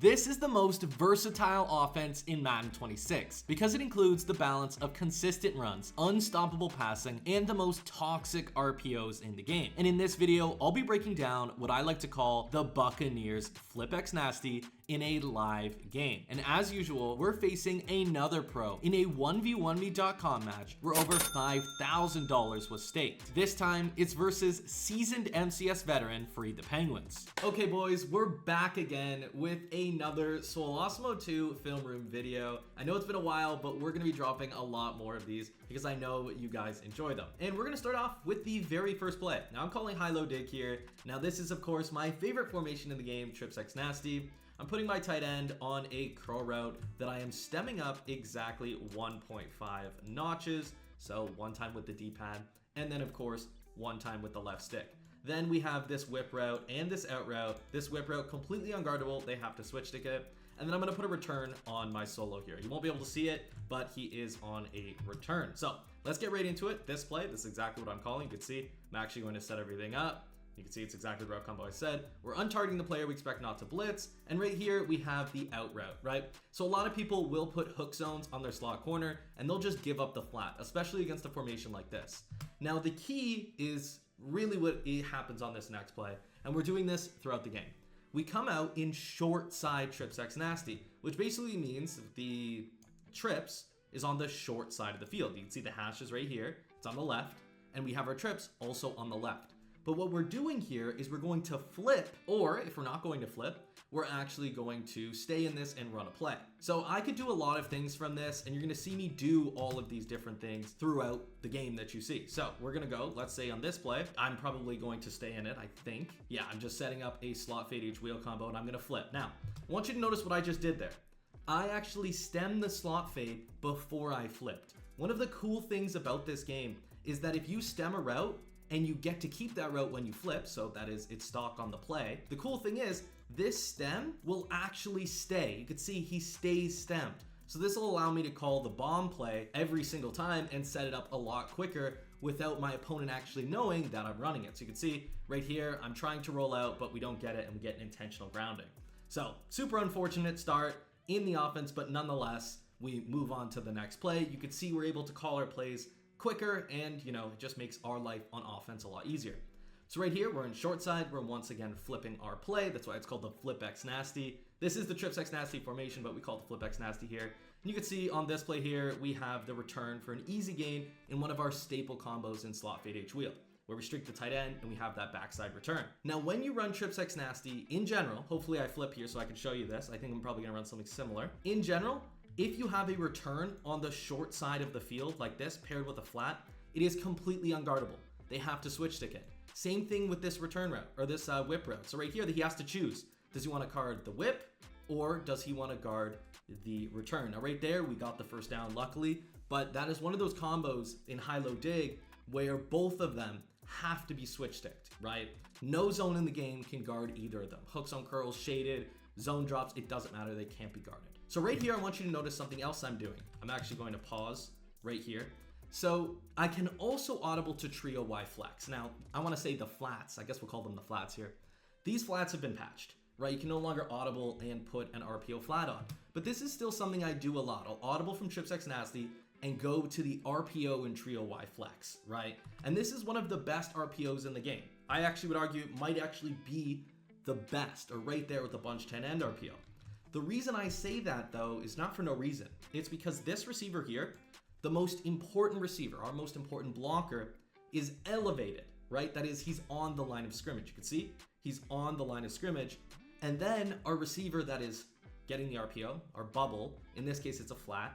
This is the most versatile offense in Madden 26 because it includes the balance of consistent runs, unstoppable passing, and the most toxic RPOs in the game. And in this video, I'll be breaking down what I like to call the Buccaneers Flip X Nasty in a live game. And as usual, we're facing another pro in a 1v1me.com match where over $5,000 was staked. This time, it's versus seasoned MCS veteran Freed the Penguins. Okay boys, we're back again with another Solosmo 2 film room video. I know it's been a while, but we're gonna be dropping a lot more of these because I know you guys enjoy them. And we're gonna start off with the very first play. Now I'm calling high-low dig here. Now this is of course my favorite formation in the game, Trips X Nasty. I'm putting my tight end on a curl route that I am stemming up exactly 1.5 notches. So one time with the D-pad, and then of course, one time with the left stick. Then we have this whip route and this out route. This whip route completely unguardable. They have to switch stick it. And then I'm gonna put a return on my solo here. You won't be able to see it, but he is on a return. So let's get right into it. This play, this is exactly what I'm calling. You can see I'm actually going to set everything up. You can see it's exactly the route combo I said. We're untargeting the player we expect not to blitz. And right here, we have the out route, right? So a lot of people will put hook zones on their slot corner and they'll just give up the flat, especially against a formation like this. Now the key is really what happens on this next play. And we're doing this throughout the game. We come out in short side Trips X Nasty, which basically means the trips is on the short side of the field. You can see the hashes right here. It's on the left. And we have our trips also on the left. But what we're doing here is we're going to flip, or if we're not going to flip, we're actually going to stay in this and run a play. So I could do a lot of things from this, and you're gonna see me do all of these different things throughout the game that you see. So we're gonna go, let's say on this play, I'm probably going to stay in it, I think. Yeah, I'm just setting up a slot fade H wheel combo, and I'm gonna flip. Now, I want you to notice what I just did there. I actually stemmed the slot fade before I flipped. One of the cool things about this game is that if you stem a route, and you get to keep that route when you flip, so that is it's stock on the play. The cool thing is, this stem will actually stay. You can see he stays stemmed. So this will allow me to call the bomb play every single time and set it up a lot quicker without my opponent actually knowing that I'm running it. So you can see right here, I'm trying to roll out, but we don't get it and we get an intentional grounding. So super unfortunate start in the offense, but nonetheless, we move on to the next play. You can see we're able to call our plays quicker, and it just makes our life on offense a lot easier. So right here, we're in short side. We're once again flipping our play. That's why it's called the Flip X Nasty. This is the Trips X Nasty formation, but we call it the Flip X Nasty here. And you can see on this play here, we have the return for an easy gain in one of our staple combos in slot fade H wheel, where we streak the tight end and we have that backside return. Now, when you run Trips X Nasty, in general, hopefully I flip here so I can show you this. I think I'm probably gonna run something similar. In general, if you have a return on the short side of the field like this, paired with a flat, it is completely unguardable. They have to switch stick it. Same thing with this return route, or this whip route. So right here, he has to choose. Does he want to guard the whip, or does he want to guard the return? Now right there, we got the first down, luckily, but that is one of those combos in high-low dig where both of them have to be switch sticked, right? No zone in the game can guard either of them. Hooks on curls, shaded, zone drops, it doesn't matter, they can't be guarded. So right here, I want you to notice something else I'm doing. I'm actually going to pause right here. So I can also audible to trio Y flex. Now, I want to say the flats, I guess we'll call them the flats here. These flats have been patched, right? You can no longer audible and put an RPO flat on. But this is still something I do a lot. I'll audible from Trips X Nasty and go to the RPO and trio Y flex, right? And this is one of the best RPOs in the game. I actually would argue it might actually be the best, or right there with the bunch 10 end RPO. The reason I say that though is not for no reason. It's because this receiver here, the most important receiver, our most important blocker, is elevated, right? That is, he's on the line of scrimmage. You can see he's on the line of scrimmage. And then our receiver that is getting the RPO, our bubble, in this case it's a flat,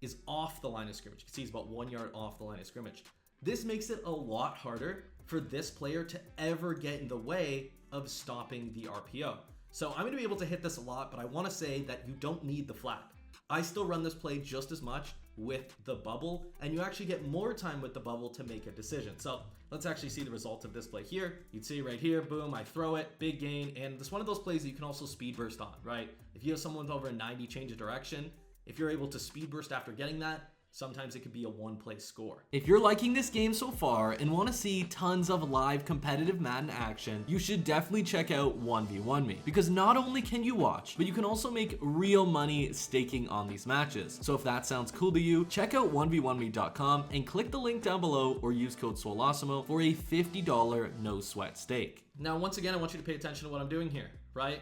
is off the line of scrimmage. You can see he's about 1 yard off the line of scrimmage. This makes it a lot harder for this player to ever get in the way of stopping the RPO. So I'm gonna be able to hit this a lot, but I wanna say that you don't need the flat. I still run this play just as much with the bubble, and you actually get more time with the bubble to make a decision. So let's actually see the results of this play here. You'd see right here, boom, I throw it, big gain, and it's one of those plays that you can also speed burst on, right? If you have someone with over a 90 change of direction, if you're able to speed burst after getting that, Sometimes it could be a one-play score. If you're liking this game so far and want to see tons of live competitive Madden action, you should definitely check out 1v1me, because not only can you watch, but you can also make real money staking on these matches. So if that sounds cool to you, check out 1v1me.com and click the link down below or use code SWOLASIMO for a $50 no sweat stake. Now, once again, I want you to pay attention to what I'm doing here, right?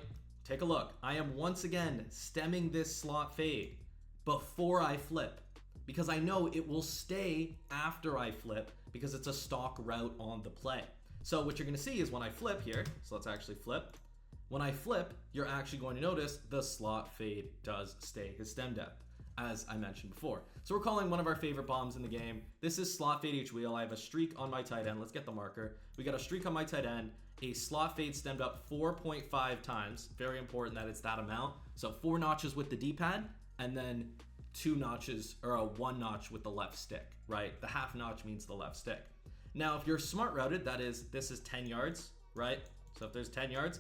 Take a look. I am once again stemming this slot fade before I flip, because I know it will stay after I flip because it's a stock route on the play. So what you're gonna see is when I flip here, so let's actually flip. When I flip, you're actually going to notice the slot fade does stay his stem depth, as I mentioned before. So we're calling one of our favorite bombs in the game. This is slot fade each wheel. I have a streak on my tight end. Let's get the marker. We got a streak on my tight end. A slot fade stemmed up 4.5 times. Very important that it's that amount. So 4 notches with the D-pad, and then 2 notches, or a 1 notch with the left stick, right? The half notch means the left stick. Now, if you're smart routed, that is, this is 10 yards, right? So if there's 10 yards,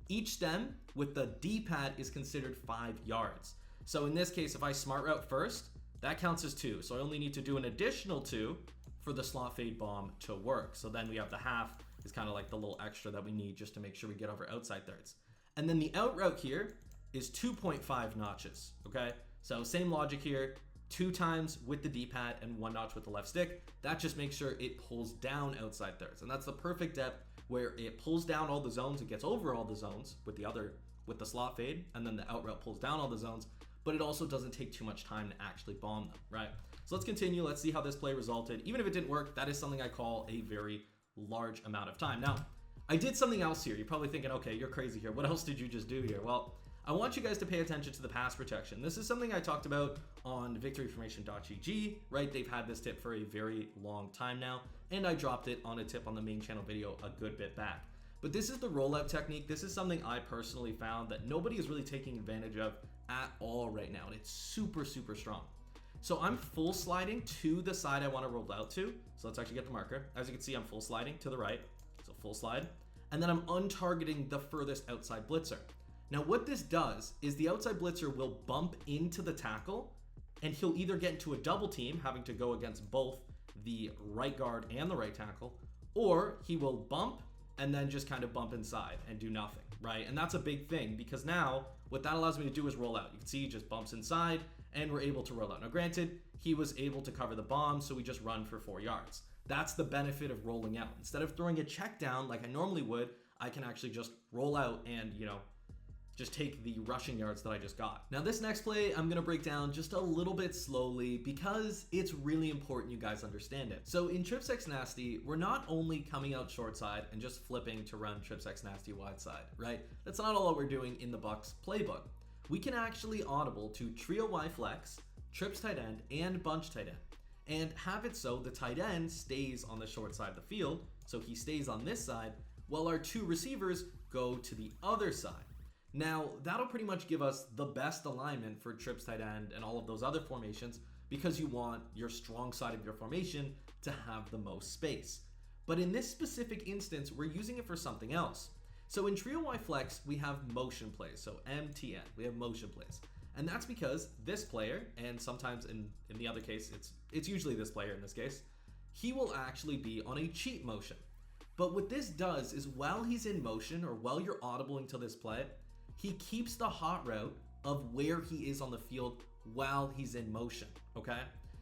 each stem with the D-pad is considered 5 yards. So in this case, if I smart route first, that counts as 2. So I only need to do an additional 2 for the slot fade bomb to work. So then we have the half is kind of like the little extra that we need just to make sure we get over outside thirds. And then the out route here is 2.5 notches, okay? So same logic here, 2 times with the D-pad and 1 notch with the left stick. That just makes sure it pulls down outside thirds. And that's the perfect depth where it pulls down all the zones, it gets over all the zones with the slot fade, and then the out route pulls down all the zones, but it also doesn't take too much time to actually bomb them, right? So let's continue, let's see how this play resulted. Even if it didn't work, that is something I call a very large amount of time. Now, I did something else here. You're probably thinking, okay, you're crazy here. What else did you just do here? Well, I want you guys to pay attention to the pass protection. This is something I talked about on victoryformation.gg, right? They've had this tip for a very long time now, and I dropped it on a tip on the main channel video a good bit back. But this is the rollout technique. This is something I personally found that nobody is really taking advantage of at all right now, and it's super, super strong. So I'm full sliding to the side I want to roll out to. So let's actually get the marker. As you can see, I'm full sliding to the right, so full slide. And then I'm untargeting the furthest outside blitzer. Now what this does is the outside blitzer will bump into the tackle, and he'll either get into a double team, having to go against both the right guard and the right tackle, or he will bump and then just kind of bump inside and do nothing, right? And that's a big thing, because now what that allows me to do is roll out. You can see he just bumps inside and we're able to roll out. Now granted, he was able to cover the bomb, so we just run for 4 yards. That's the benefit of rolling out. Instead of throwing a check down like I normally would, I can actually just roll out and, just take the rushing yards that I just got. Now this next play, I'm gonna break down just a little bit slowly because it's really important you guys understand it. So in Trips X Nasty, we're not only coming out short side and just flipping to run Trips X Nasty wide side, right? That's not all that we're doing in the Bucs playbook. We can actually audible to trio Y flex, trips tight end, and bunch tight end, and have it so the tight end stays on the short side of the field, so he stays on this side, while our 2 receivers go to the other side. Now, that'll pretty much give us the best alignment for trips tight end and all of those other formations, because you want your strong side of your formation to have the most space. But in this specific instance, we're using it for something else. So in Trio Y Flex, we have motion plays, so MTN, we have motion plays. And that's because this player, and sometimes in the other case, it's usually this player in this case, he will actually be on a cheat motion. But what this does is while he's in motion, or while you're audibling to this play, he keeps the hot route of where he is on the field while he's in motion, okay?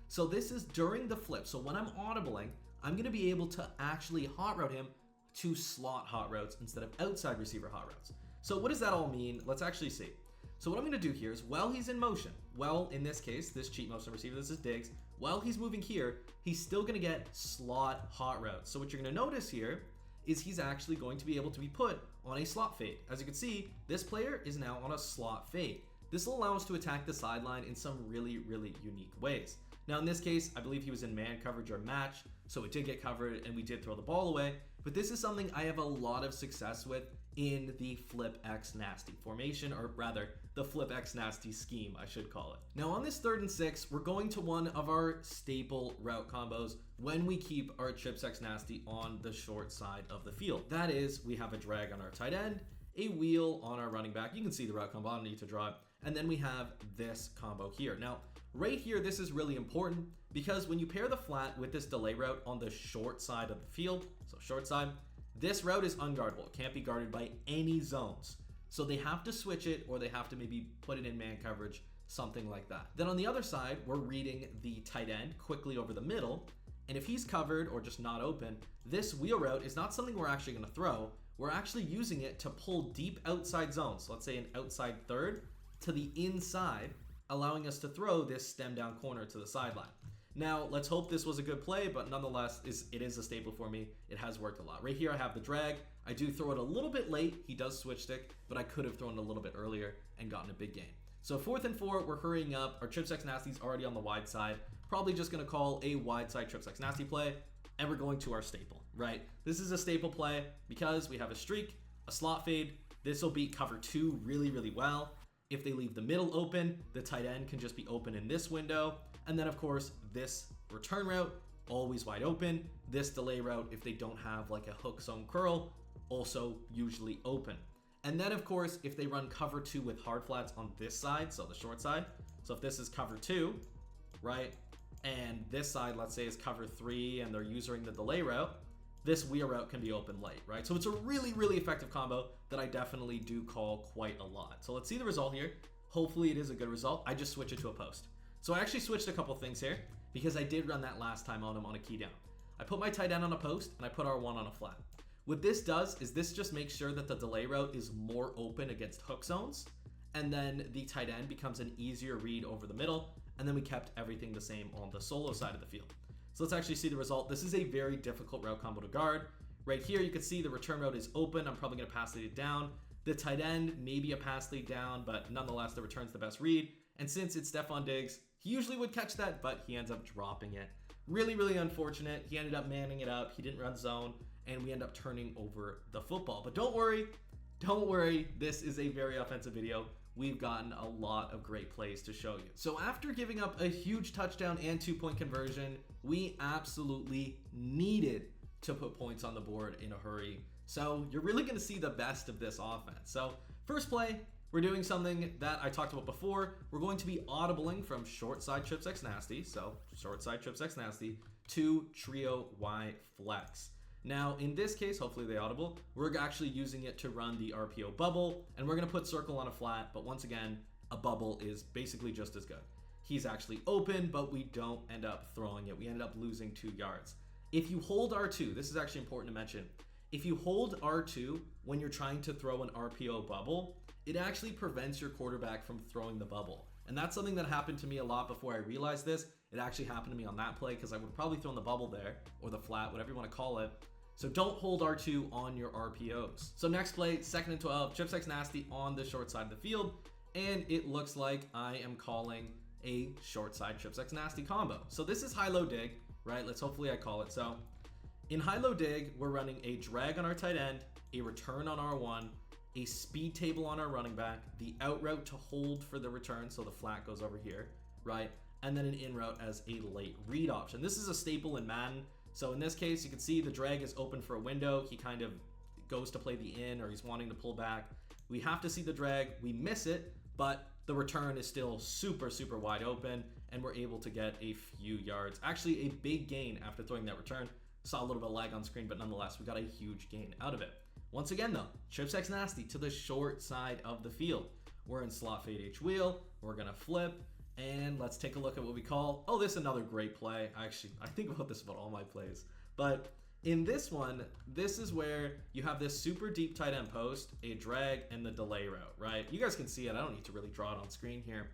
So this is during the flip. So when I'm audibling, I'm gonna be able to actually hot route him to slot hot routes instead of outside receiver hot routes. So what does that all mean? Let's actually see. So what I'm gonna do here is while he's in motion, well, in this case, this cheat motion receiver, this is Diggs, while he's moving here, he's still gonna get slot hot routes. So what you're gonna notice here is he's actually going to be able to be put on a slot fade. As you can see, this player is now on a slot fade. This will allow us to attack the sideline in some really, really unique ways. Now in this case, I believe he was in man coverage or match, so it did get covered and we did throw the ball away, but this is something I have a lot of success with in the Flip X Nasty formation, or rather, the Flip X Nasty scheme, I should call it. Now on this 3rd and 6, we're going to one of our staple route combos when we keep our Trips X Nasty on the short side of the field. That is, we have a drag on our tight end, a wheel on our running back. You can see the route combo, I don't need to draw it. And then we have this combo here. Now, right here, this is really important because when you pair the flat with this delay route on the short side of the field, so short side, this route is unguardable. It can't be guarded by any zones. So they have to switch it, or they have to maybe put it in man coverage, something like that. Then on the other side, we're reading the tight end quickly over the middle. And if he's covered or just not open, this wheel route is not something we're actually going to throw. We're actually using it to pull deep outside zones. So let's say an outside third to the inside, allowing us to throw this stem down corner to the sideline. Now, let's hope this was a good play, but nonetheless, it is a staple for me. It has worked a lot. Right here, I have the drag. I do throw it a little bit late. He does switch stick, but I could have thrown it a little bit earlier and gotten a big gain. So 4th and 4, we're hurrying up. Our Trip Sex Nasty's already on the wide side. Probably just going to call a wide side Trip Sex Nasty play, and we're going to our staple, right? This is a staple play because we have a streak, a slot fade. This will beat cover 2 really, really well. If they leave the middle open, the tight end can just be open in this window. And then, of course, this return route, always wide open. This delay route, if they don't have like a hook zone curl, also usually open. And then, of course, if they run cover 2 with hard flats on this side, so the short side. So if this is cover 2, right, and this side, let's say, is cover 3 and they're using the delay route, this wheel route can be open late, right? So it's a really, really effective combo that I definitely do call quite a lot. So let's see the result here. Hopefully it is a good result. I just switch it to a post. So I actually switched a couple things here because I did run that last time on him on a key down. I put my tight end on a post and I put R1 on a flat. What this does is this just makes sure that the delay route is more open against hook zones, and then the tight end becomes an easier read over the middle, and then we kept everything the same on the solo side of the field. So let's actually see the result. This is a very difficult route combo to guard. Right here, you can see the return route is open. I'm probably going to pass lead it down. The tight end, maybe a pass lead down, but nonetheless, the return's the best read. And since it's Stephon Diggs, he usually would catch that, but he ends up dropping it. Really, really unfortunate. He ended up manning it up. He didn't run zone, and we end up turning over the football. But don't worry. This is a very offensive video. We've gotten a lot of great plays to show you. So after giving up a huge touchdown and 2-point conversion, we absolutely needed to put points on the board in a hurry. So you're really going to see the best of this offense. So first play, we're doing something that I talked about before. We're going to be audibling from short side Trip Sex Nasty, so short side Trip Sex Nasty, to trio Y flex. Now, in this case, hopefully they audible, we're actually using it to run the RPO bubble, and we're going to put circle on a flat, but once again, a bubble is basically just as good. He's actually open, but we don't end up throwing it. We ended up losing 2 yards. If you hold R2, this is actually important to mention. If you hold R2 when you're trying to throw an RPO bubble, it actually prevents your quarterback from throwing the bubble. And that's something that happened to me a lot before I realized this. It actually happened to me on that play because I would have probably thrown the bubble there, or the flat, whatever you want to call it. So don't hold R2 on your RPOs. So next play, 2nd and 12, Trip Sex Nasty on the short side of the field. And it looks like I am calling a short side Trip Sex Nasty combo. So this is high-low dig, right? Hopefully I call it. So in high-low dig, we're running a drag on our tight end, a return on R1, a speed table on our running back, the out route to hold for the return, so the flat goes over here, right? And then an in route as a late read option. This is a staple in Madden. So in this case, you can see the drag is open for a window. He kind of goes to play the in, or he's wanting to pull back. We have to see the drag. We miss it, but the return is still super, super wide open, and we're able to get a few yards. Actually, a big gain after throwing that return. Saw a little bit of lag on screen, but nonetheless, we got a huge gain out of it. Once again, though, Trip Sex Nasty to the short side of the field. We're in slot fade H wheel. We're going to flip. And let's take a look at what we call, oh, this is another great play. I think about this about all my plays. But in this one, this is where you have this super deep tight end post, a drag, and the delay route, right? You guys can see it. I don't need to really draw it on screen here.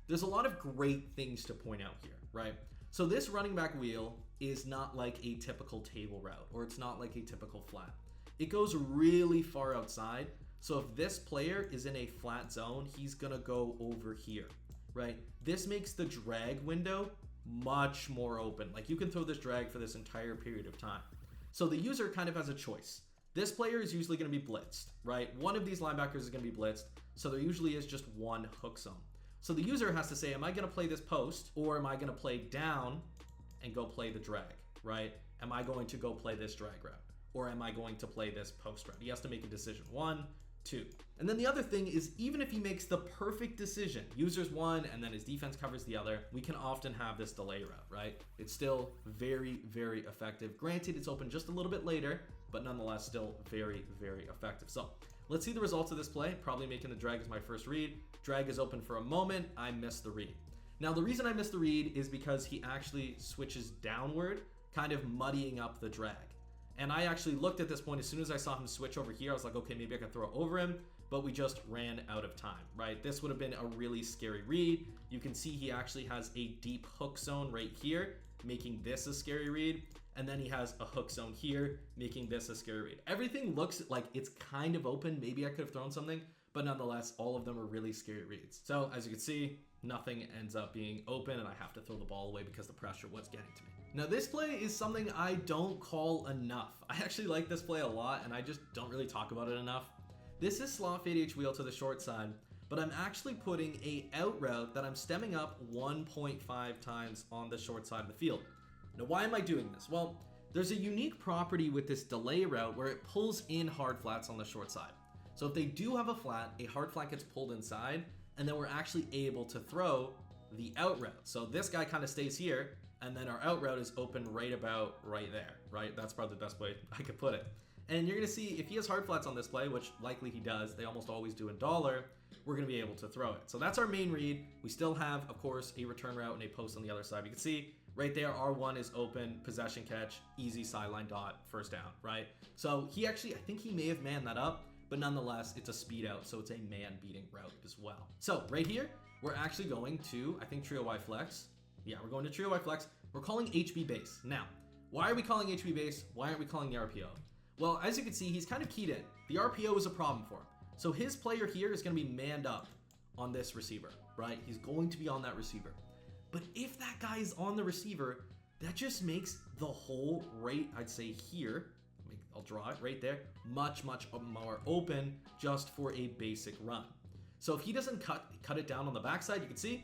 There's a lot of great things to point out here, right? So this running back wheel is not like a typical table route, or it's not like a typical flat. It goes really far outside. So if this player is in a flat zone, he's gonna go over here, right? This makes the drag window much more open. Like, you can throw this drag for this entire period of time. So the user kind of has a choice. This player is usually gonna be blitzed, right? One of these linebackers is gonna be blitzed. So there usually is just one hook zone. So the user has to say, am I gonna play this post, or am I gonna play down and go play the drag, right? Am I going to go play this drag route, or am I going to play this post route? He has to make a decision. 1, 2. And then the other thing is, even if he makes the perfect decision, users one and then his defense covers the other, we can often have this delay route, right? It's still very, very effective. Granted, it's open just a little bit later, but nonetheless still very, very effective. So let's see the results of this play. Probably making the drag as my first read. Drag is open for a moment. I missed the read. Now, the reason I missed the read is because he actually switches downward, kind of muddying up the drag. And I actually looked at this point, as soon as I saw him switch over here, I was like, okay, maybe I can throw over him, but we just ran out of time, right? This would have been a really scary read. You can see he actually has a deep hook zone right here, making this a scary read. And then he has a hook zone here, making this a scary read. Everything looks like it's kind of open. Maybe I could have thrown something, but nonetheless, all of them are really scary reads. So as you can see, nothing ends up being open and I have to throw the ball away because the pressure was getting to me. Now this play is something I don't call enough. I actually like this play a lot and I just don't really talk about it enough. This is slot fade H wheel to the short side, but I'm actually putting a out route that I'm stemming up 1.5 times on the short side of the field. Now why am I doing this? Well, there's a unique property with this delay route where it pulls in hard flats on the short side. So if they do have a flat, a hard flat gets pulled inside, and then we're actually able to throw the out route. So this guy kind of stays here, and then our out route is open right about right there, right? That's probably the best way I could put it. And you're gonna see if he has hard flats on this play, which likely he does, they almost always do in dollar, we're gonna be able to throw it. So that's our main read. We still have, of course, a return route and a post on the other side. You can see right there, R1 is open, possession catch, easy sideline dot, first down, right? So he actually, I think he may have manned that up, but nonetheless, it's a speed out, so it's a man-beating route as well. So right here, we're actually going to, I think, trio Y flex. Yeah, we're going to trio Y flex. We're calling HB base. Now, why are we calling HB base? Why aren't we calling the RPO? Well, as you can see, he's kind of keyed in. The RPO is a problem for him. So his player here is gonna be manned up on this receiver, right? He's going to be on that receiver. But if that guy is on the receiver, that just makes the hole right, I'd say here, I'll draw it right there, much more open just for a basic run. So if he doesn't cut it down on the backside, you can see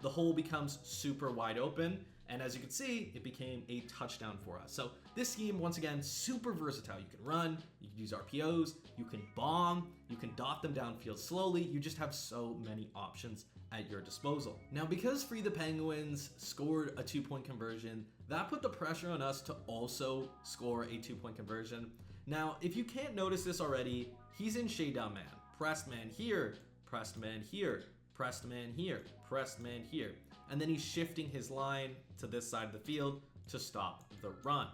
the hole becomes super wide open. And as you can see, it became a touchdown for us. So this scheme, once again, super versatile. You can run, you can use RPOs, you can bomb, you can dot them downfield slowly. You just have so many options at your disposal. Now, because Free the Penguins scored a 2-point conversion, that put the pressure on us to also score a 2-point conversion. Now, if you can't notice this already, he's in shade down man. Pressed man here, pressed man here, pressed man here, pressed man here. And then he's shifting his line to this side of the field to stop the run.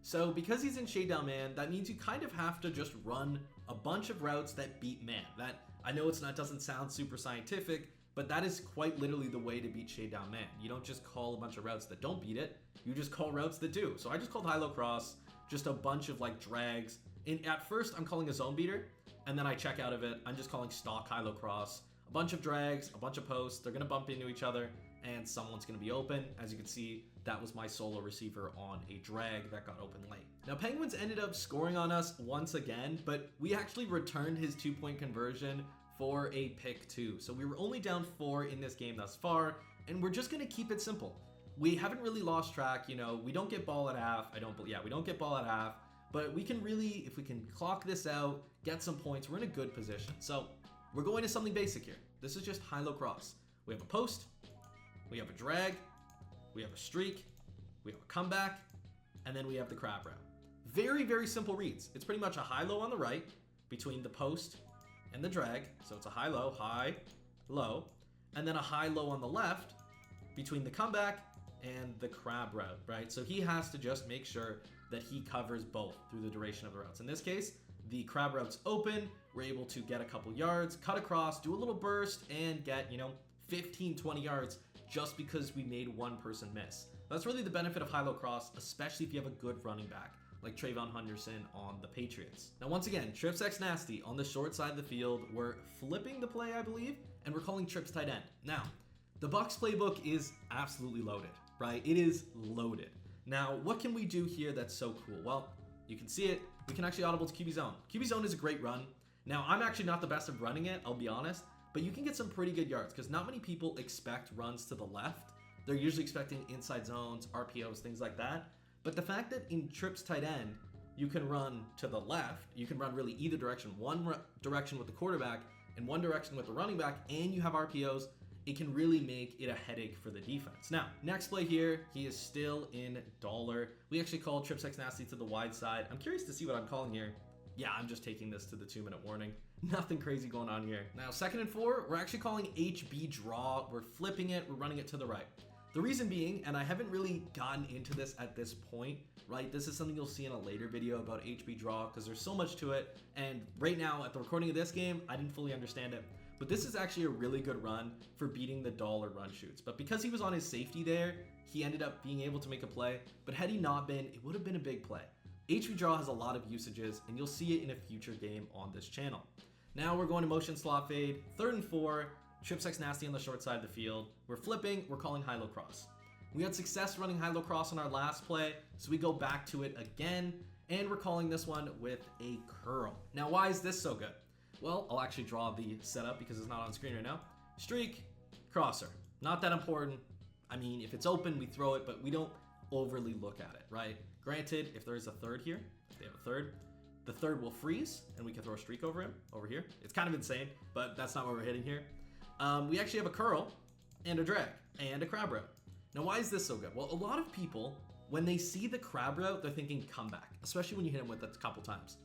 So because he's in shade down man, that means you kind of have to just run a bunch of routes that beat man. That, I know it doesn't sound super scientific, but that is quite literally the way to beat shade down man. You don't just call a bunch of routes that don't beat it, you just call routes that do. So I just called high-low cross, just a bunch of like drags. And at first I'm calling a zone beater, and then I check out of it. I'm just calling stock high-low cross. A bunch of drags, a bunch of posts, they're gonna bump into each other, and someone's gonna be open. As you can see, that was my solo receiver on a drag that got open late. Now, Penguins ended up scoring on us once again, but we actually returned his 2-point conversion for a pick 2. So we were only down 4 in this game thus far, and we're just gonna keep it simple. We haven't really lost track, you know, we don't get ball at half. We don't get ball at half, but we can really, if we can clock this out, get some points, we're in a good position. So we're going to something basic here. This is just high-low cross. We have a post, we have a drag, we have a streak, we have a comeback, and then we have the crab route. Very, very simple reads. It's pretty much a high-low on the right between the post and the drag. So it's a high-low, high-low, and then a high-low on the left between the comeback and the crab route, right? So he has to just make sure that he covers both through the duration of the routes. In this case, the crab route's open, we're able to get a couple yards, cut across, do a little burst, and get, 15, 20 yards just because we made one person miss. That's really the benefit of high-low cross, especially if you have a good running back, like Trayvon Henderson on the Patriots. Now, once again, Trips X Nasty on the short side of the field. We're flipping the play, I believe, and we're calling trips tight end. Now, the Bucs playbook is absolutely loaded, right? It is loaded. Now, what can we do here that's so cool? Well, you can see it. We can actually audible to QB zone. QB zone is a great run. Now, I'm actually not the best of running it, I'll be honest, but you can get some pretty good yards because not many people expect runs to the left. They're usually expecting inside zones, RPOs, things like that. But the fact that in trips tight end, you can run to the left. You can run really either direction. One direction with the quarterback and one direction with the running back, and you have RPOs. It can really make it a headache for the defense. Now, next play here, he is still in dollar. We actually called Trip Sex Nasty to the wide side. I'm curious to see what I'm calling here. Yeah, I'm just taking this to the 2-minute warning. Nothing crazy going on here. Now, 2nd and 4, we're actually calling HB draw. We're flipping it, we're running it to the right. The reason being, and I haven't really gotten into this at this point, right? This is something you'll see in a later video about HB draw because there's so much to it. And right now, at the recording of this game, I didn't fully understand it. But this is actually a really good run for beating the dollar run shoots. But because he was on his safety there, he ended up being able to make a play. But had he not been, it would have been a big play. HB draw has a lot of usages, and you'll see it in a future game on this channel. Now we're going to motion slot fade, 3rd and 4, Trip Sex Nasty on the short side of the field. We're flipping, we're calling high-low cross. We had success running high-low cross on our last play, so we go back to it again, and we're calling this one with a curl. Now, why is this so good? Well, I'll actually draw the setup because it's not on screen right now. Streak, crosser. Not that important. I mean, if it's open, we throw it, but we don't overly look at it, right? Granted, if there's a third here, if they have a third, the third will freeze, and we can throw a streak over him, over here. It's kind of insane, but that's not what we're hitting here. We actually have a curl, and a drag, and a crab route. Now, why is this so good? Well, a lot of people, when they see the crab route, they're thinking comeback, especially when you hit him with it a couple times.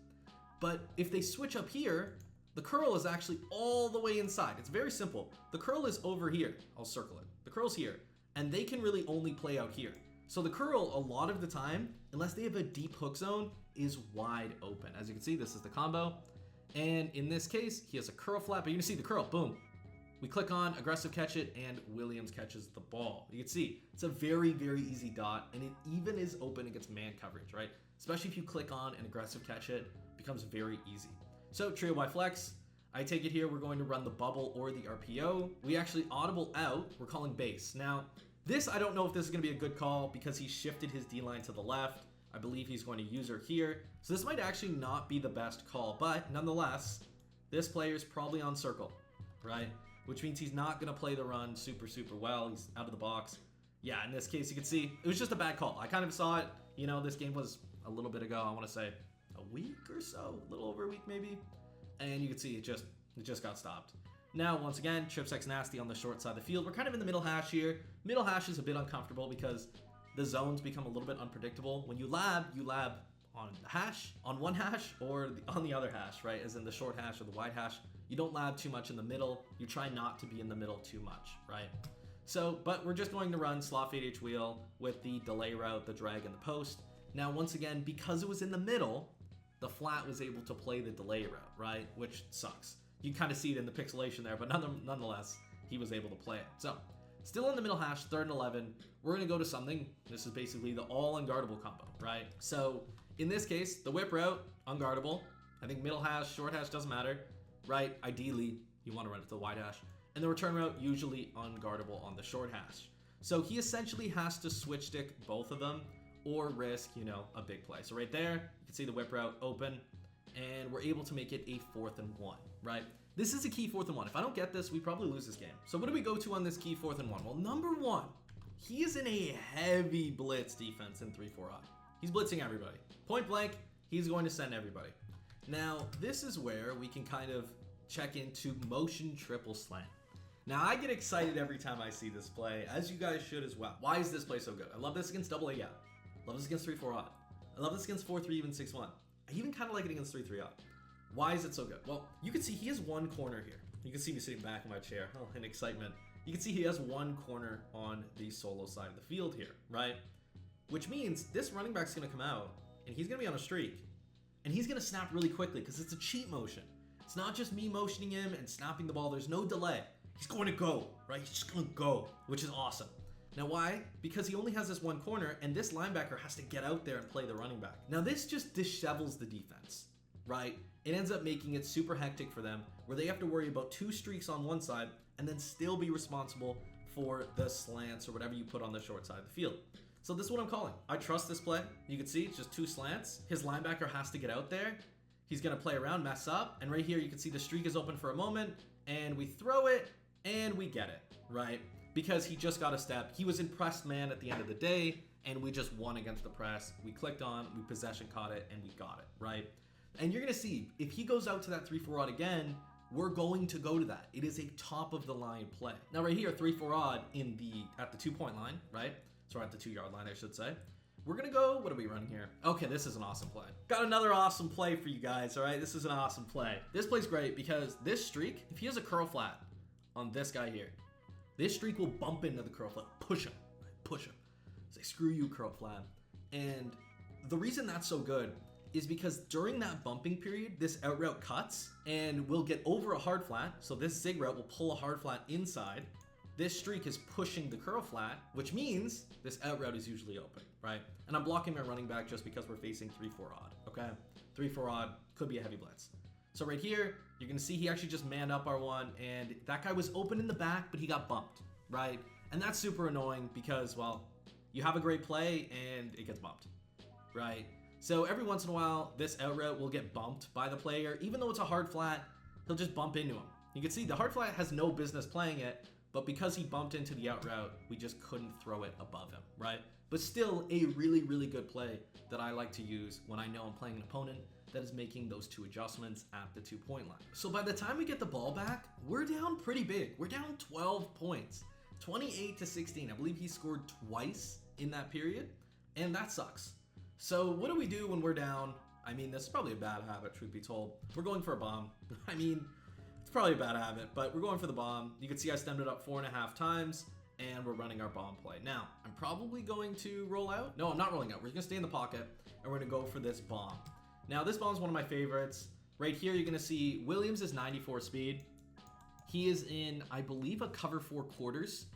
But if they switch up here, the curl is actually all the way inside. It's very simple. The curl is over here. I'll circle it. The curl's here, and they can really only play out here. So the curl, a lot of the time, unless they have a deep hook zone, is wide open. As you can see, this is the combo. And in this case, he has a curl flat, but you can see the curl, boom. We click on aggressive catch it, and Williams catches the ball. You can see it's a very, very easy dot, and it even is open against man coverage, right? Especially if you click on an aggressive catch it, it becomes very easy. So trio Y flex, I take it here, we're going to run the bubble or the RPO. We actually audible out, we're calling base. Now, this, I don't know if this is gonna be a good call because he shifted his D-line to the left. I believe he's going to use her here. So this might actually not be the best call, but nonetheless, this player is probably on circle, right? Which means he's not gonna play the run super, super well. He's out of the box. Yeah, in this case, you can see, it was just a bad call. I kind of saw it, you know, this game was a little bit ago, I wanna say a week or so, a little over a week maybe. And you can see it just got stopped. Now, once again, Trip Sex Nasty on the short side of the field. We're kind of in the middle hash here. Middle hash is a bit uncomfortable because the zones become a little bit unpredictable. When you lab on the hash, on one hash, or on the other hash, right? As in the short hash or the wide hash. You don't lab too much in the middle. You try not to be in the middle too much, right? So, but we're just going to run slot fade H wheel with the delay route, the drag, and the post. Now, once again, because it was in the middle, the flat was able to play the delay route, right? Which sucks. You kind of see it in the pixelation there, but nonetheless, he was able to play it. So, still in the middle hash, 3rd and 11, we're gonna go to something. This is basically the all unguardable combo, right? So, in this case, the whip route, unguardable. I think middle hash, short hash, doesn't matter, right? Ideally, you wanna run it to the wide hash. And the return route, usually unguardable on the short hash. So he essentially has to switch stick both of them or risk, you know, a big play. So right there, you can see the whip route open, and we're able to make it a 4th and 1, right? This is a key 4th and 1. If I don't get this, we probably lose this game. So what do we go to on this key 4th and 1? Well, number one, he is in a heavy blitz defense in 3-4 odd. He's blitzing everybody. Point blank, he's going to send everybody. Now, this is where we can kind of check into motion triple slant. Now, I get excited every time I see this play, as you guys should as well. Why is this play so good? I love this against AA, yeah. I love this against 3-4 odd. I love this against 4-3, even 6-1. I even kind of like it against 3-3 odd. Why is it so good? Well, you can see he has one corner here. You can see me sitting back in my chair, in excitement. You can see he has one corner on the solo side of the field here, right? Which means this running back's gonna come out, and he's gonna be on a streak. And he's gonna snap really quickly, because it's a cheat motion. It's not just me motioning him and snapping the ball, there's no delay. He's going to go, right? He's just gonna go, which is awesome. Now why? Because he only has this one corner, and this linebacker has to get out there and play the running back. Now this just dishevels the defense, right? It ends up making it super hectic for them, where they have to worry about 2 streaks on one side, and then still be responsible for the slants or whatever you put on the short side of the field. So this is what I'm calling. I trust this play. You can see it's just 2 slants. His linebacker has to get out there. He's gonna play around, mess up, and right here you can see the streak is open for a moment, and we throw it, and we get it, right? Because he just got a step. He was impressed man at the end of the day, and we just won against the press. We clicked on, we possession caught it, and we got it, right? And you're gonna see, if he goes out to that 3-4 odd again, we're going to go to that. It is a top of the line play. Now right here, 3-4 odd at the 2-point line, right? So we're at the 2-yard line, I should say. We're gonna go, what are we running here? Okay, this is an awesome play. Got another awesome play for you guys, all right? This is an awesome play. This play's great because this streak, if he has a curl flat on this guy here, this streak will bump into the curl flat, push him, right? Push him. Say, screw you, curl flat. And the reason that's so good is because during that bumping period, this out route cuts and we'll get over a hard flat. So this zig route will pull a hard flat inside. This streak is pushing the curl flat, which means this out route is usually open, right? And I'm blocking my running back just because we're facing 3-4 odd, okay? 3-4 odd could be a heavy blitz. So right here, you're gonna see he actually just manned up our one, and that guy was open in the back, but he got bumped, right? And that's super annoying because, well, you have a great play and it gets bumped, right? So every once in a while, this out route will get bumped by the player. Even though it's a hard flat, he'll just bump into him. You can see the hard flat has no business playing it, but because he bumped into the out route, we just couldn't throw it above him, right? But still a really, really good play that I like to use when I know I'm playing an opponent that is making those 2 adjustments at the 2-point line. So by the time we get the ball back, we're down pretty big. We're down 12 points, 28-16. I believe he scored twice in that period, and that sucks. So what do we do when we're down? I mean, this is probably a bad habit, truth be told. We're going for a bomb. I mean, it's probably a bad habit, but we're going for the bomb. You can see I stemmed it up 4.5 times, and we're running our bomb play. Now, I'm probably going to roll out. No, I'm not rolling out. We're gonna stay in the pocket, and we're gonna go for this bomb. Now, this bomb is one of my favorites. Right here, you're gonna see Williams is 94 speed. He is in, I believe, a cover 4 quarters,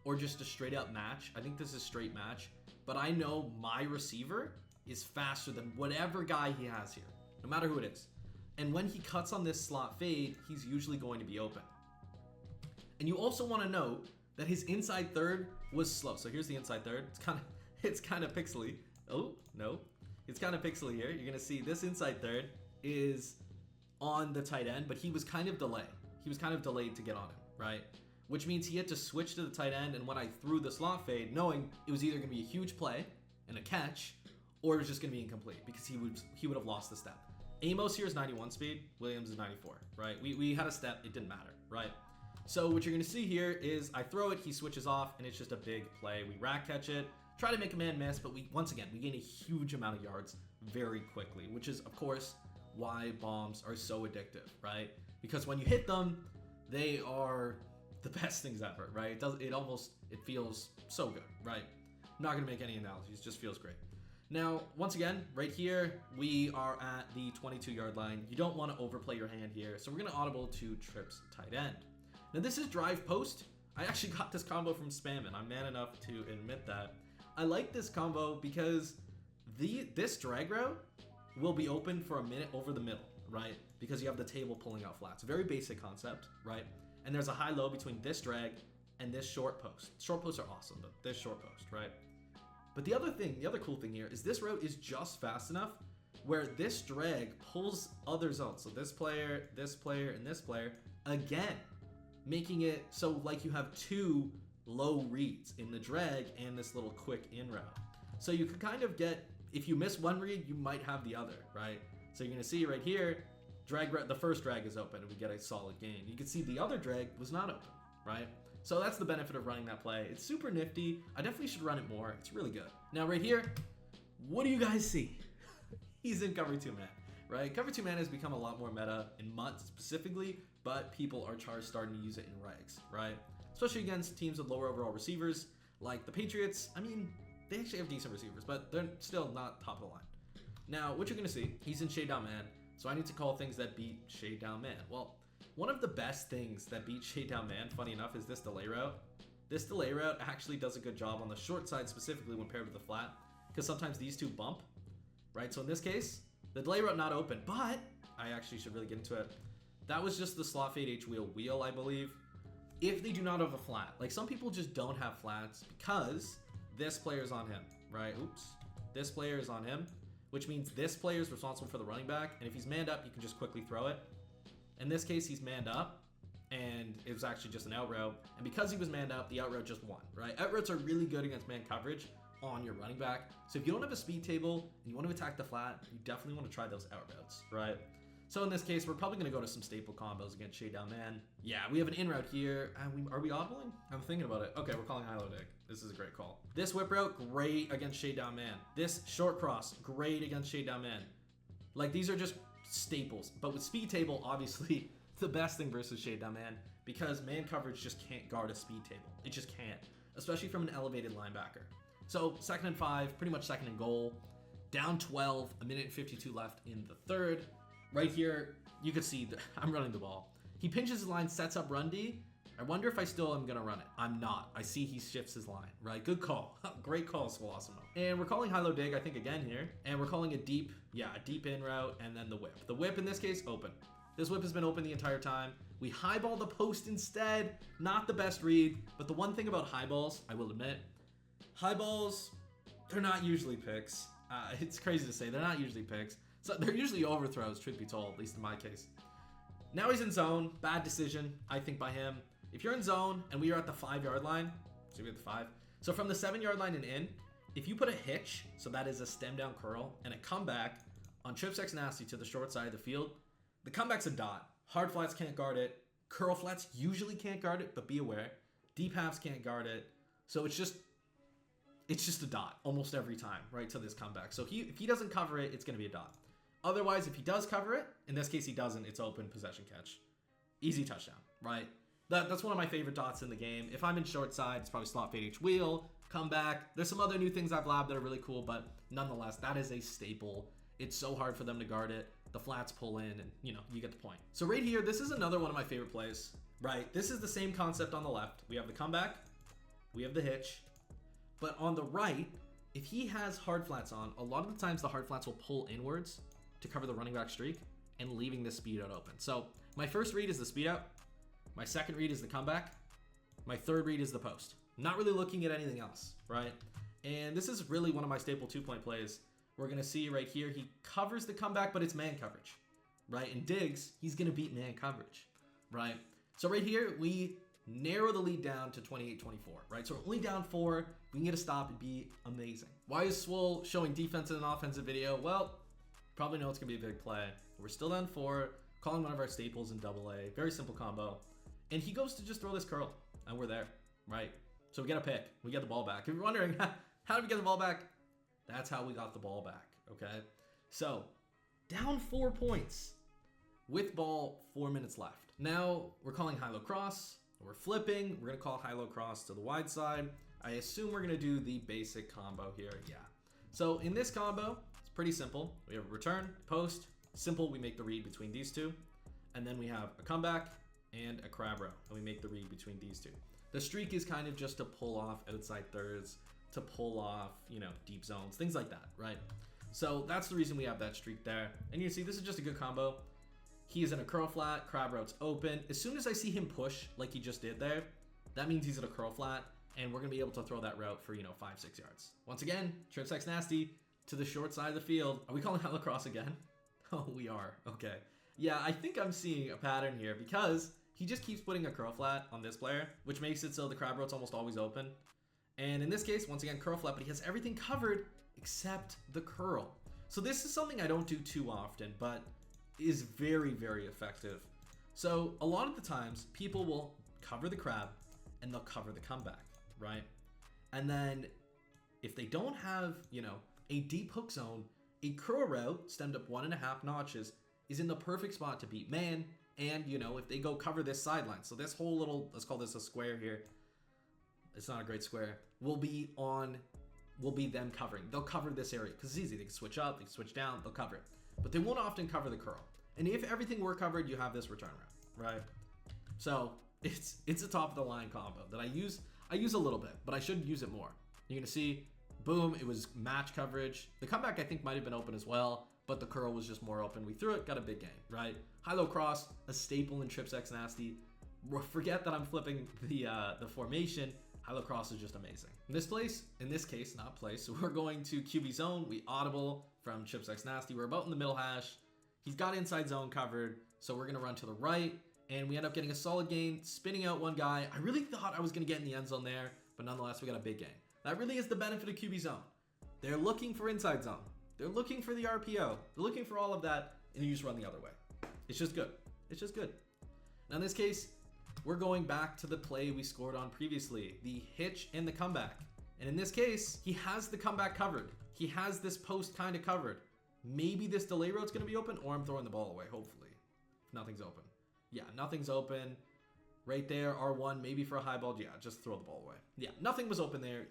or just a straight up match. I think this is straight match, but I know my receiver is faster than whatever guy he has here, no matter who it is. And when he cuts on this slot fade, he's usually going to be open. And you also want to note that his inside third was slow. So here's the inside third. It's kind of pixely. Oh, no. It's kind of pixely here. You're going to see this inside third is on the tight end, but he was kind of delayed. He was kind of delayed to get on him, right? Which means he had to switch to the tight end, and when I threw the slot fade, knowing it was either going to be a huge play and a catch, or it was just going to be incomplete because he would have lost the step. Amos here is 91 speed, Williams is 94, right? We had a step, it didn't matter, right? So what you're going to see here is I throw it, he switches off, and it's just a big play. We rack catch it, try to make a man miss, but once again, we gain a huge amount of yards very quickly, which is, of course, why bombs are so addictive, right? Because when you hit them, they are the best things ever, right? It feels so good, right? I'm not gonna make any analogies, it just feels great. Now, once again, right here, we are at the 22-yard line. You don't want to overplay your hand here, so we're gonna audible to trips tight end. Now this is drive post. I actually got this combo from Spammin'. I'm man enough to admit that. I like this combo because this drag route will be open for a minute over the middle, right? Because you have the table pulling out flats. Very basic concept, right? And there's a high-low between this drag and this short post. Short posts are awesome, but this short post, right? But the other cool thing here is this route is just fast enough where this drag pulls other zones. So this player, and this player, again, making it so like you have 2 low reads in the drag and this little quick in route. So you can kind of get, if you miss one read, you might have the other, right? So you're gonna see right here, the first drag is open and we get a solid gain. You can see the other drag was not open, right? So that's the benefit of running that play. It's super nifty. I definitely should run it more. It's really good. Now right here, what do you guys see? He's in cover 2 man, right? Cover 2 man has become a lot more meta in MUT specifically, but people are starting to use it in regs, right? Especially against teams with lower overall receivers like the Patriots. I mean, they actually have decent receivers, but they're still not top of the line. Now, what you're gonna see, he's in shade down man, so I need to call things that beat shade down man. Well, one of the best things that beat shade down man, funny enough, is this delay route. This delay route actually does a good job on the short side, specifically when paired with the flat, because sometimes these two bump, right? So in this case, the delay route not open, but I actually should really get into it. That was just the slot fade H wheel, I believe. If they do not have a flat, like some people just don't have flats because this player is on him, right? Oops. This player is on him, which means this player is responsible for the running back, and if he's manned up, you can just quickly throw it. In this case, he's manned up, and it was actually just an out route, and because he was manned up, the out route just won, right? Out routes are really good against man coverage, on your running back. So if you don't have a speed table and you want to attack the flat, you definitely want to try those out routes, right? So in this case, we're probably going to go to some staple combos against shade down man. Yeah, we have an in route here. And are we audibling? I'm thinking about it. Okay, we're calling high low dig. This is a great call. This whip route, great against shade down man. This short cross, great against shade down man. Like, these are just staples. But with speed table, obviously, the best thing versus shade down man, because man coverage just can't guard a speed table. It just can't, especially from an elevated linebacker. So 2nd and 5, pretty much 2nd and goal. Down 12, a minute and 52 left in the third. Right here, you can see that I'm running the ball. He pinches his line, sets up run D. I wonder if I still am gonna run it. I'm not. I see he shifts his line, right? Good call. Great call, Swalosimo. And we're calling high-low dig, I think, again here. And we're calling a deep in route, and then the whip. The whip, in this case, open. This whip has been open the entire time. We highball the post instead. Not the best read, but the one thing about high balls, I will admit, high balls, they're not usually picks. It's crazy to say, they're not usually picks. So they're usually overthrows, truth be told, at least in my case. Now he's in zone. Bad decision, I think, by him. If you're in zone and we are at the 5-yard line, so we're at the 5. So from the 7-yard line and in, if you put a hitch, so that is a stem down curl, and a comeback on trips X nasty to the short side of the field, the comeback's a dot. Hard flats can't guard it. Curl flats usually can't guard it, but be aware. Deep halves can't guard it. So it's just a dot almost every time, right, to this comeback. So if he doesn't cover it, it's going to be a dot. Otherwise, if he does cover it, in this case he doesn't, it's open, possession catch. Easy touchdown, right? That's one of my favorite dots in the game. If I'm in short side, it's probably slot fade H wheel, comeback. There's some other new things I've labbed that are really cool, but nonetheless, that is a staple. It's so hard for them to guard it. The flats pull in and, you get the point. So right here, this is another one of my favorite plays, right? This is the same concept on the left. We have the comeback, we have the hitch, but on the right, if he has hard flats on, a lot of the times the hard flats will pull inwards to cover the running back streak and leaving the speed out open. So my first read is the speed out. My second read is the comeback. My third read is the post. Not really looking at anything else, right? And this is really one of my staple 2-point plays. We're going to see right here, he covers the comeback, but it's man coverage, right? And Diggs, he's going to beat man coverage, right? So right here, we narrow the lead down to 28-24, right? So we're only down 4. We can get a stop. It'd be amazing. Why is Swole showing defensive and offensive video? Well, probably know it's going to be a big play. We're still down 4, calling one of our staples in AA. Very simple combo. And he goes to just throw this curl, and we're there, right? So we get a pick. We get the ball back. If you're wondering, how did we get the ball back? That's how we got the ball back, okay? So, down 4 points with ball, 4 minutes left. Now, we're calling high-low cross. We're flipping. We're going to call high-low cross to the wide side. I assume we're going to do the basic combo here, yeah. So, in this combo, it's pretty simple. We have a return, post. Simple, we make the read between these two. And then we have a comeback and a crab row, and we make the read between these two. The streak is kind of just to pull off outside thirds, to pull off, deep zones, things like that, right? So that's the reason we have that streak there. And you see, this is just a good combo. He is in a curl flat, crab route's open. As soon as I see him push like he just did there, that means he's in a curl flat, and we're gonna be able to throw that route for, 5-6 yards. Once again, trip sex nasty to the short side of the field. Are we calling hella cross again? Oh, we are, okay. Yeah, I think I'm seeing a pattern here because he just keeps putting a curl flat on this player, which makes it so the crab route's almost always open. And in this case, once again, curl flat, but he has everything covered except the curl. So this is something I don't do too often, but is very, very effective. So a lot of the times, people will cover the crab and they'll cover the comeback, right? And then if they don't have, a deep hook zone, a curl route stemmed up 1.5 notches is in the perfect spot to beat man. And, if they go cover this sideline, so this whole little, let's call this a square here. It's not a great square. Will be them covering. They'll cover this area because it's easy. They can switch up, they can switch down, they'll cover it. But they won't often cover the curl. And if everything were covered, you have this return route, right? So it's a top of the line combo that I use a little bit, but I should use it more. You're gonna see, boom, it was match coverage. The comeback I think might have been open as well, but the curl was just more open. We threw it, got a big gain, right? High-low cross, a staple in trips X nasty. Forget that I'm flipping the formation. High-low cross is just amazing. In this case, not place, so we're going to QB zone. We audible from Chips X Nasty. We're about in the middle hash. He's got inside zone covered, so we're gonna run to the right, and we end up getting a solid gain, spinning out one guy. I really thought I was gonna get in the end zone there, but nonetheless, we got a big gain. That really is the benefit of QB zone. They're looking for inside zone. They're looking for the RPO. They're looking for all of that, and you just run the other way. It's just good. It's just good. Now in this case, we're going back to the play we scored on previously, the hitch and the comeback. And in this case, he has the comeback covered. He has this post kind of covered. Maybe this delay road's going to be open, or I'm throwing the ball away, hopefully. If nothing's open. Yeah, nothing's open. Right there, R1, maybe for a high ball. Yeah, just throw the ball away. Yeah, nothing was open there.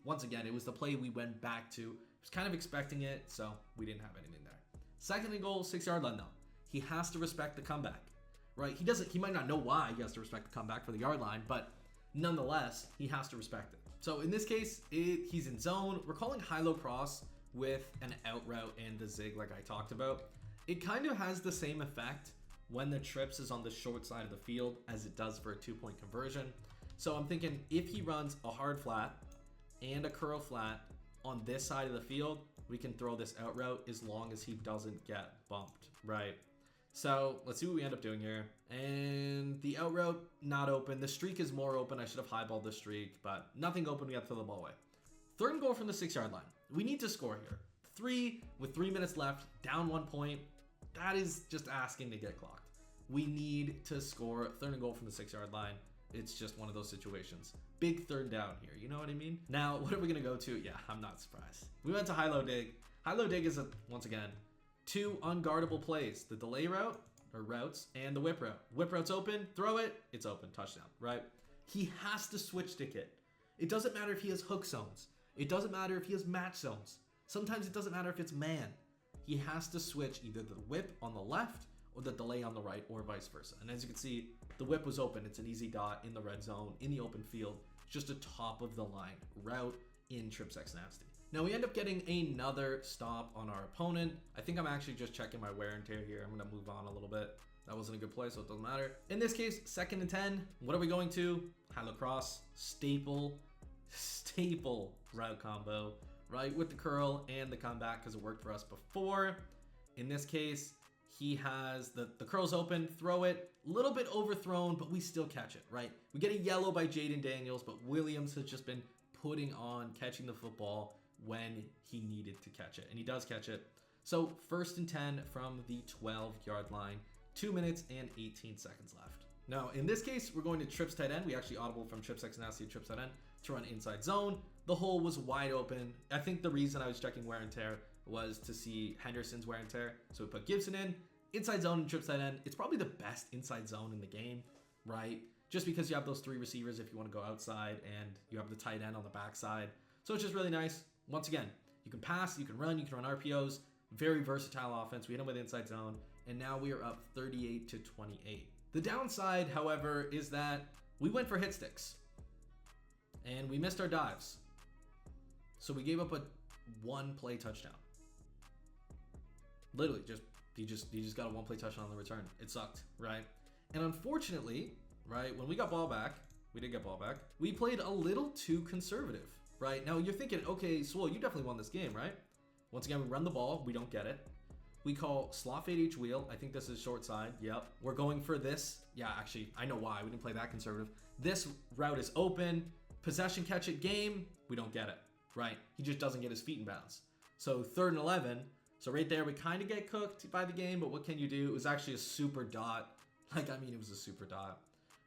Once again, it was the play we went back to. Was kind of expecting it, so we didn't have anything there. Second and goal, 6-yard line though. He has to respect the comeback, right? He might not know why he has to respect the comeback for the yard line, but nonetheless, he has to respect it. So in this case, he's in zone. We're calling high-low cross with an out route and the zig like I talked about. It kind of has the same effect when the trips is on the short side of the field as it does for a 2-point conversion. So I'm thinking if he runs a hard flat and a curl flat on this side of the field, we can throw this out route as long as he doesn't get bumped, right? So let's see what we end up doing here. And the out route, not open. The streak is more open. I should have highballed the streak, but nothing open. We have to throw the ball away. Third and goal from the 6-yard line. We need to score here. 3 with 3 minutes left, down 1 point. That is just asking to get clocked. We need to score. Third and goal from the 6-yard line. It's just one of those situations. Big third down here, you know what I mean? Now, what are we gonna go to? Yeah, I'm not surprised. We went to high-low dig. High-low dig is, once again, 2 unguardable plays. The delay route, or routes, and the whip route. Whip route's open, throw it, it's open, touchdown, right? He has to switch stick it. It doesn't matter if he has hook zones. It doesn't matter if he has match zones. Sometimes it doesn't matter if it's man. He has to switch either the whip on the left or the delay on the right, or vice versa. And as you can see, the whip was open. It's an easy dot in the red zone, in the open field. Just a top of the line route in Trips X Nasty. Now we end up getting another stop on our opponent. I think I'm actually just checking my wear and tear here. I'm gonna move on a little bit. That wasn't a good play, so it doesn't matter. In this case, 2nd and 10. What are we going to? High-low cross, staple route combo, right? With the curl and the comeback, because it worked for us before. In this case, he has the curls open, throw it, a little bit overthrown, but we still catch it, right? We get a yellow by Jaden Daniels, but Williams has just been putting on catching the football when he needed to catch it, and he does catch it. So 1st and 10 from the 12-yard line, 2 minutes and 18 seconds left. Now, in this case, we're going to trips tight end. We actually audible from trips X Nasty to trips tight end to run inside zone. The hole was wide open. I think the reason I was checking wear and tear was to see Henderson's wear and tear. So we put Gibson in, inside zone and trips tight end. It's probably the best inside zone in the game, right? Just because you have those 3 receivers if you want to go outside, and you have the tight end on the backside. So it's just really nice. Once again, you can pass, you can run RPOs. Very versatile offense. We hit him with inside zone, and now we are up 38-28. The downside, however, is that we went for hit sticks, and we missed our dives. So we gave up a 1-play touchdown. Literally, he just got a 1-play touchdown on the return. It sucked, right? And unfortunately, right, when we got ball back, we did get ball back, we played a little too conservative, right? Now you're thinking, okay, Swole, you definitely won this game, right? Once again, we run the ball, we don't get it. We call slot fade H wheel. I think this is short side. Yep. We're going for this. Yeah, actually, I know why. We didn't play that conservative. This route is open. Possession catch it game. We don't get it, right? He just doesn't get his feet in bounds. So 3rd and 11. So right there, we kind of get cooked by the game, but what can you do? It was actually a super dot. It was a super dot.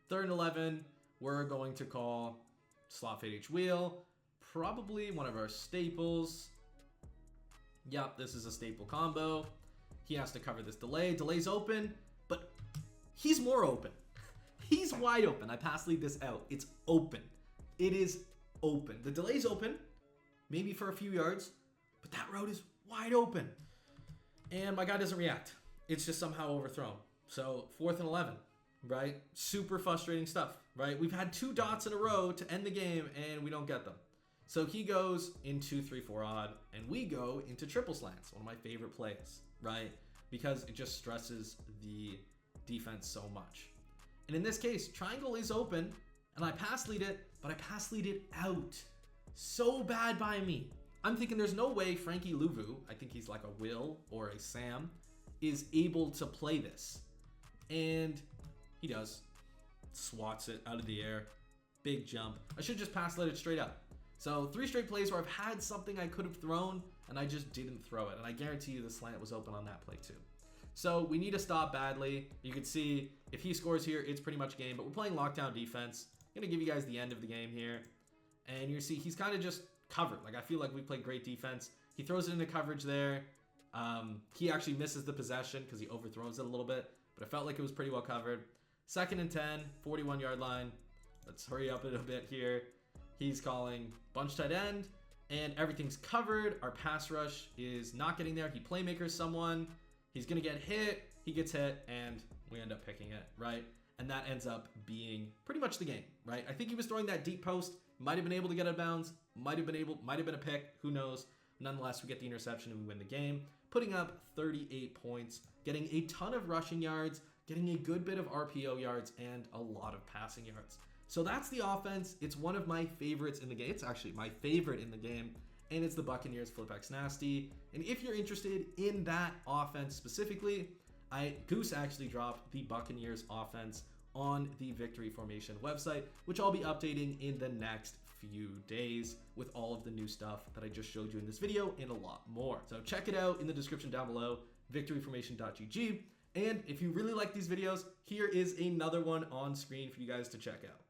3rd and 11, we're going to call slot fade H wheel. Probably one of our staples. Yep, this is a staple combo. He has to cover this delay. Delay's open, but he's more open. He's wide open. I pass lead this out. It's open. It is open. The delay's open, maybe for a few yards, but that road is wide open. And my guy doesn't react. It's just somehow overthrown. So 4th and 11, right? Super frustrating stuff, right? We've had 2 dots in a row to end the game, and we don't get them. So he goes into 3-4 odd, and we go into triple slants, one of my favorite plays, right? Because it just stresses the defense so much. And in this case, triangle is open, and I pass lead it, but I pass lead it out. So bad by me. I'm thinking there's no way Frankie Louvu, I think he's like a Will or a Sam, is able to play this. And he does. Swats it out of the air. Big jump. I should just pass lead it straight up. So 3 straight plays where I've had something I could have thrown and I just didn't throw it. And I guarantee you the slant was open on that play too. So we need to stop badly. You can see if he scores here, it's pretty much game, but we're playing lockdown defense. I'm gonna give you guys the end of the game here. And you see he's kind of just covered. Like, I feel like we played great defense. He throws it into coverage there. He actually misses the possession because he overthrows it a little bit, but it felt like it was pretty well covered. 2nd and 10, 41-yard line. Let's hurry up a bit here. He's calling bunch tight end, and everything's covered. Our pass rush is not getting there. He playmakers someone. He's going to get hit. He gets hit, and we end up picking it, right? And that ends up being pretty much the game, right? I think he was throwing that deep post. Might have been able to get out of bounds. Might have been a pick. Who knows? Nonetheless, we get the interception and we win the game, putting up 38 points, getting a ton of rushing yards, getting a good bit of RPO yards, and a lot of passing yards. So that's the offense. It's one of my favorites in the game. It's actually my favorite in the game, and it's the Buccaneers Flip X Nasty. And if you're interested in that offense specifically, Goose actually dropped the Buccaneers offense on the Victory Formation website, which I'll be updating in the next few days with all of the new stuff that I just showed you in this video and a lot more. So check it out in the description down below, victoryformation.gg. And if you really like these videos, here is another one on screen for you guys to check out.